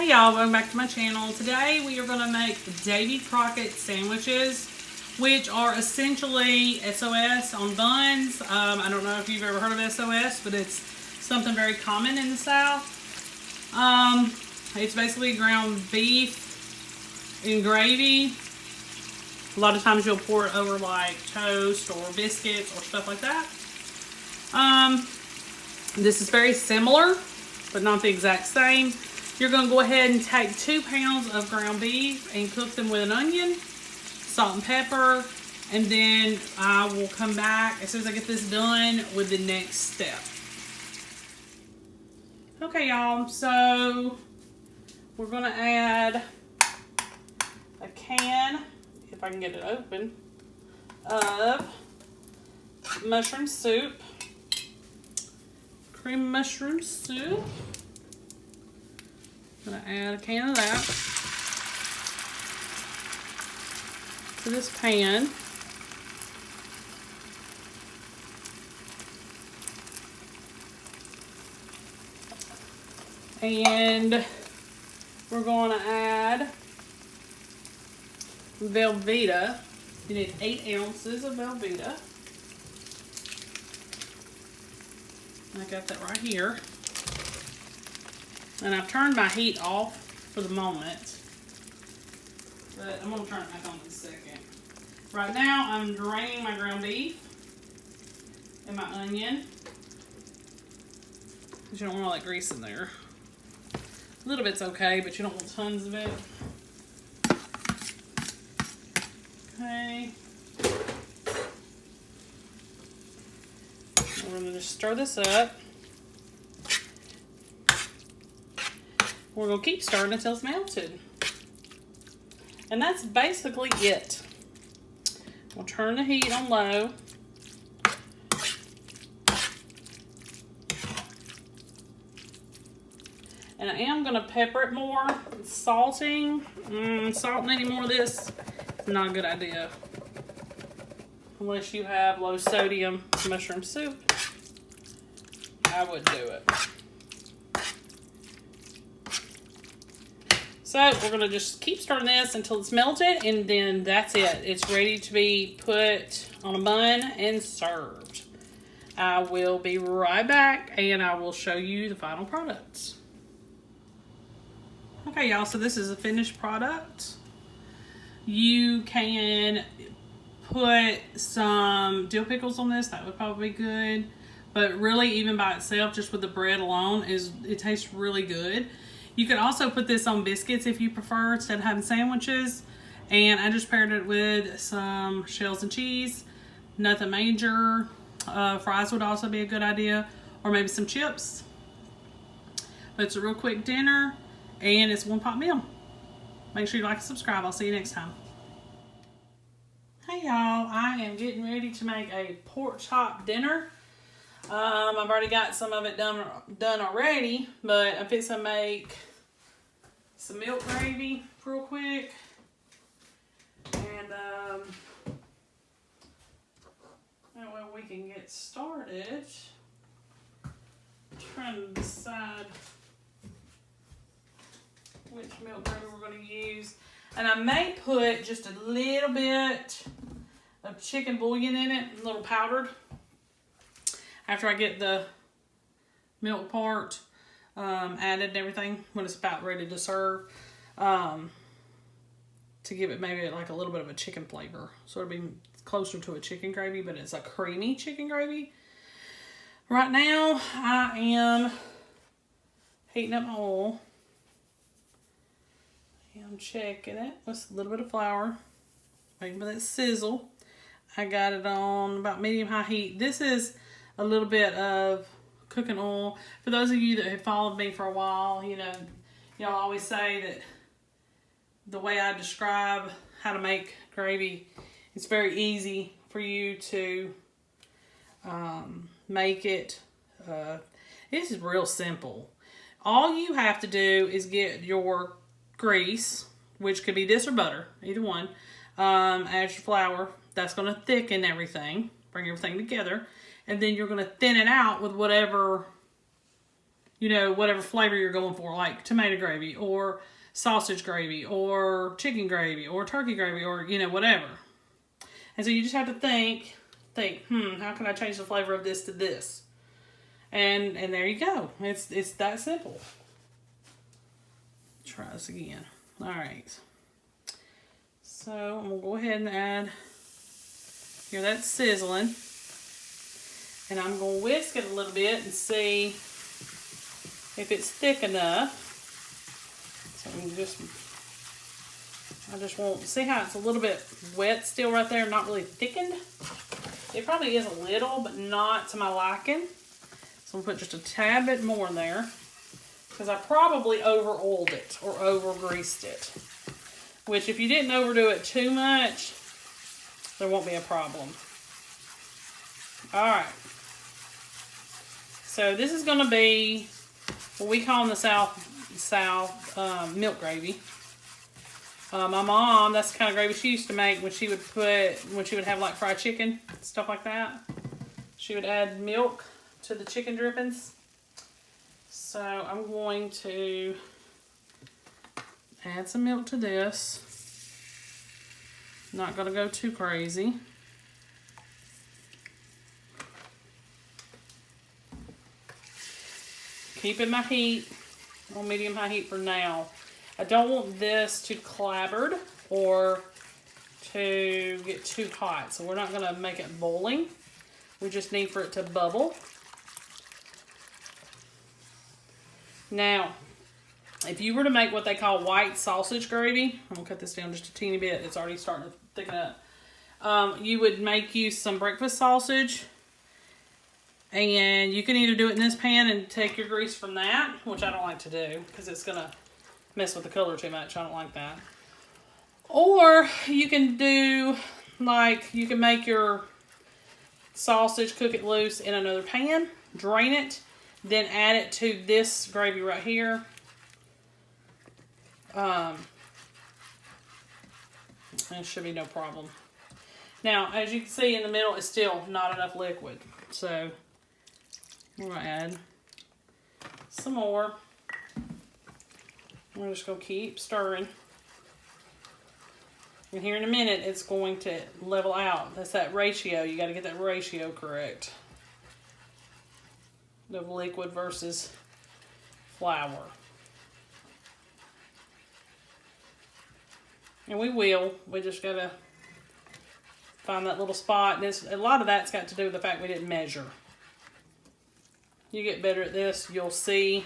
Hey y'all, welcome back to my channel. Today we are going to make Davy Crocket sandwiches, which are essentially SOS on buns. I don't know if you've ever heard of SOS, but it's something very common in the South. It's basically ground beef in gravy. A lot of times you'll pour it over like toast or biscuits or stuff like that. This is very similar, but not the exact same. You're going to go ahead and take 2 pounds of ground beef and cook them with an onion, salt and pepper, and then I will come back as soon as I get this done with the next step. Okay, y'all, so we're going to add a can, if I can get it open, of mushroom soup, cream mushroom soup. I'm going to add a can of that to this pan. And we're going to add Velveeta. You need 8 ounces of Velveeta. I got that right here. And I've turned my heat off for the moment, but I'm going to turn it back on in a second. Right now, I'm draining my ground beef and my onion, because you don't want all that grease in there. A little bit's okay, but you don't want tons of it. Okay. We're going to just stir this up. We're going to keep stirring until it's melted. And that's basically it. We'll turn the heat on low. And I am going to pepper it more. Salting any more of this is not a good idea. Unless you have low sodium mushroom soup, I would do it. So we're going to just keep stirring this until it's melted, and then that's it. It's ready to be put on a bun and served. I will be right back, and I will show you the final products. Okay, y'all, so this is a finished product. You can put some dill pickles on this. That would probably be good. But really, even by itself, just with the bread alone, it tastes really good. You could also put this on biscuits if you prefer, instead of having sandwiches. And I just paired it with some shells and cheese. Nothing major. Fries would also be a good idea. Or maybe some chips. But it's a real quick dinner. And it's a one-pot meal. Make sure you like and subscribe. I'll see you next time. Hey y'all, I am getting ready to make a pork chop dinner. I've already got some of it done already, but I'm fixing to make some milk gravy real quick. And that way we can get started. I'm trying to decide which milk gravy we're going to use. And I may put just a little bit of chicken bouillon in it, a little powdered, after I get the milk part added and everything, when it's about ready to serve, to give it maybe like a little bit of a chicken flavor. So it'll be closer to a chicken gravy, but it's a creamy chicken gravy. Right now, I am heating up my oil. I'm checking it with a little bit of flour, waiting for that sizzle. I got it on about medium-high heat. This is a little bit of cooking oil. For those of you that have followed me for a while, you know, y'all always say that the way I describe how to make gravy, it's very easy for you to make it. This is real simple. All you have to do is get your grease, which could be this or butter, either one. Add your flour. That's going to thicken everything, bring everything together. And then you're going to thin it out with whatever you know, whatever flavor you're going for, like tomato gravy or sausage gravy or chicken gravy or turkey gravy or, you know, whatever. And so you just have to think, how can I change the flavor of this to this? And there you go. It's that simple. Try this again. All right. So I'm gonna go ahead and add, here that's sizzling. And I'm gonna whisk it a little bit and see if it's thick enough. So I just want to see how it's a little bit wet still right there, not really thickened. It probably is a little, but not to my liking. So I'm gonna put just a tad bit more in there because I probably over oiled it or over greased it. Which if you didn't overdo it too much, there won't be a problem. All right. So this is gonna be what we call in the South milk gravy. My mom, that's the kind of gravy she used to make when she would have like fried chicken, stuff like that. She would add milk to the chicken drippings. So I'm going to add some milk to this. Not gonna go too crazy. Keeping my heat on medium-high heat for now. I don't want this too clabbered or to get too hot. So we're not going to make it boiling. We just need for it to bubble. Now, if you were to make what they call white sausage gravy, I'm going to cut this down just a teeny bit. It's already starting to thicken up. You would make use some breakfast sausage. And you can either do it in this pan and take your grease from that, which I don't like to do because it's going to mess with the color too much. I don't like that. Or you can do, like, you can make your sausage, cook it loose in another pan, drain it, then add it to this gravy right here. And it should be no problem. Now, as you can see in the middle, it's still not enough liquid. So we're going to add some more. We're just going to keep stirring. And here in a minute, it's going to level out. That's that ratio. You got to get that ratio correct. Of liquid versus flour. And we will. We just got to find that little spot. And a lot of that's got to do with the fact we didn't measure. You get better at this, you'll see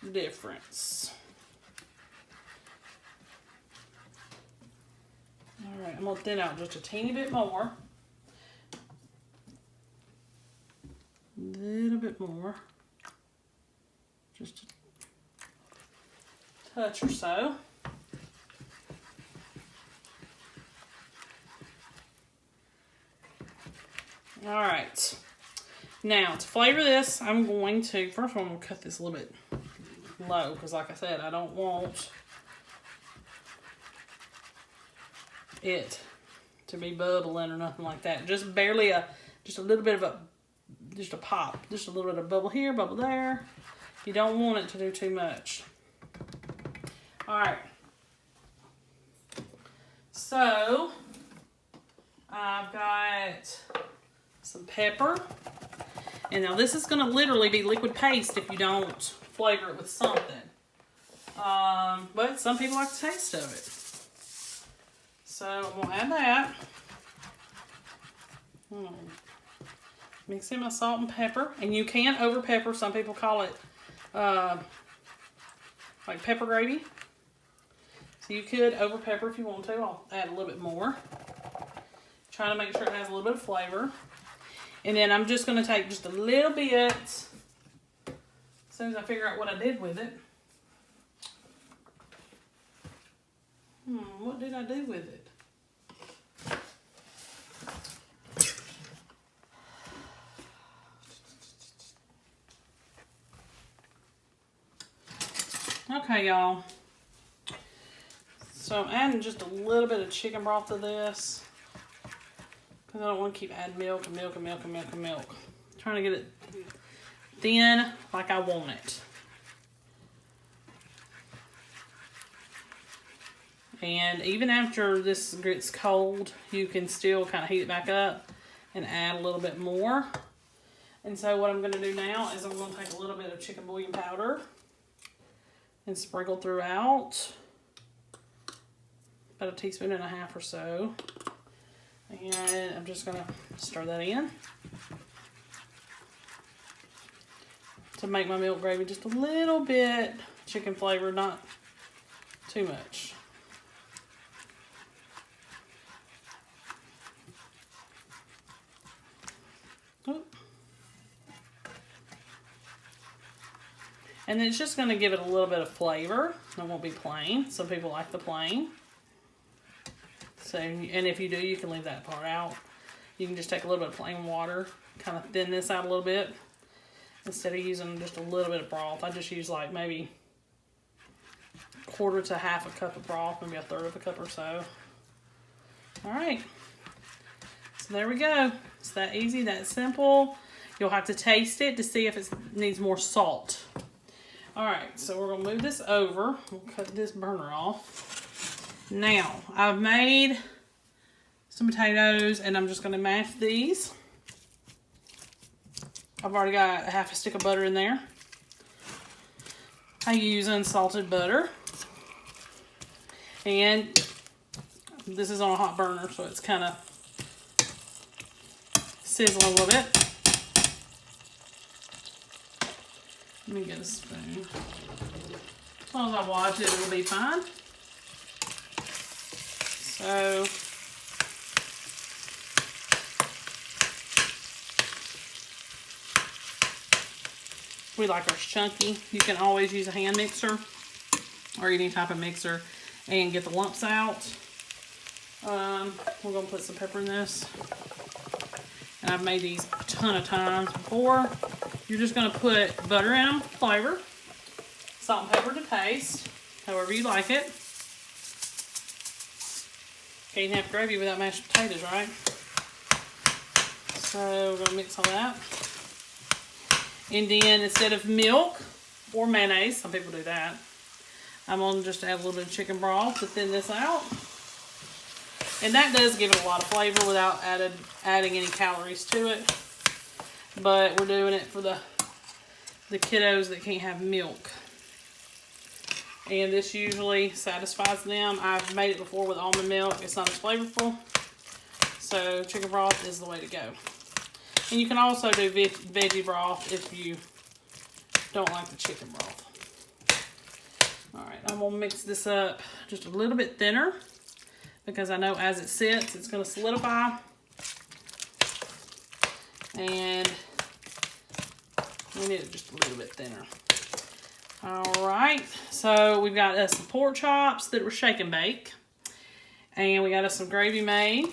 the difference. All right, I'm going to thin out just a teeny bit more. A little bit more. Just a touch or so. All right. Now, to flavor this, I'm going to, first I'm going to cut this a little bit low because, like I said, I don't want it to be bubbling or nothing like that. Just barely just a little bit of just a pop. Just a little bit of bubble here, bubble there. You don't want it to do too much. All right. So, I've got some pepper. And now this is going to literally be liquid paste if you don't flavor it with something. But some people like the taste of it. So I'm going to add that. Mix in my salt and pepper. And you can over pepper. Some people call it like pepper gravy. So you could over pepper if you want to. I'll add a little bit more. Trying to make sure it has a little bit of flavor. And then I'm just going to take just a little bit as soon as I figure out what I did with it. What did I do with it? Okay, y'all. So I'm adding just a little bit of chicken broth to this. Because I don't want to keep adding milk and milk and milk and milk and milk Trying to get it thin like I want it. And even after this gets cold, you can still kind of heat it back up and add a little bit more. And so what I'm going to do now is I'm going to take a little bit of chicken bouillon powder and sprinkle throughout. About 1.5 teaspoons or so. And I'm just going to stir that in to make my milk gravy just a little bit chicken flavored, not too much. Oop. And it's just going to give it a little bit of flavor. It won't be plain. Some people like the plain. So, and if you do, you can leave that part out. You can just take a little bit of plain water, kind of thin this out a little bit. Instead of using just a little bit of broth, I just use like maybe 1/4 to 1/2 cup of broth, maybe 1/3 of a cup or so. All right. So there we go. It's that easy, that simple. You'll have to taste it to see if it needs more salt. All right, so we're gonna move this over. We'll cut this burner off. Now, I've made some potatoes and I'm just gonna mash these. I've already got 1/2 stick of butter in there. I use unsalted butter. And this is on a hot burner, so it's kind of sizzling a little bit. Let me get a spoon. As long as I watch it, it'll be fine. So, we like ours chunky. You can always use a hand mixer or any type of mixer and get the lumps out. We're gonna put some pepper in this. And I've made these a ton of times before. You're just gonna put butter in them, flavor, salt and pepper to taste, however you like it. Can't have gravy without mashed potatoes, right? So we're gonna mix all that. And then instead of milk or mayonnaise, some people do that, I'm gonna just add a little bit of chicken broth to thin this out. And that does give it a lot of flavor without adding any calories to it. But we're doing it for the kiddos that can't have milk. And this usually satisfies them. I've made it before with almond milk. It's not as flavorful. So chicken broth is the way to go. And you can also do veggie broth if you don't like the chicken broth. Alright, I'm going to mix this up just a little bit thinner, because I know as it sits, it's going to solidify. And we need it just a little bit thinner. Alright, so we've got us some pork chops that were shake and bake. And we got us some gravy made.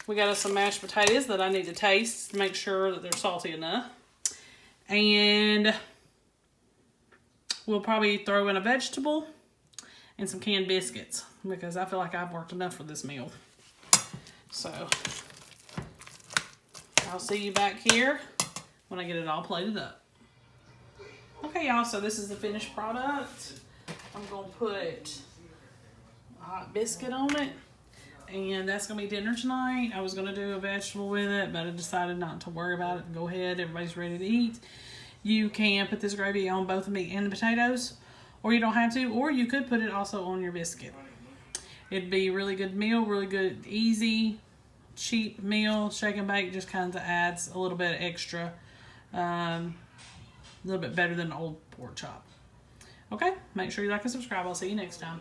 We got us some mashed potatoes that I need to taste to make sure that they're salty enough. And we'll probably throw in a vegetable and some canned biscuits, because I feel like I've worked enough for this meal. So I'll see you back here when I get it all plated up. Okay, y'all, so this is the finished product. I'm gonna put a hot biscuit on it, and that's gonna be dinner tonight. I was gonna do a vegetable with it, but I decided not to worry about it. Go ahead, everybody's ready to eat. You can put this gravy on both the meat and the potatoes, or you don't have to, or you could put it also on your biscuit. It'd be a really good meal, really good, easy, cheap meal. Shake and bake just kind of adds a little bit extra, a little bit better than an old pork chop. Okay, make sure you like and subscribe. I'll see you next time.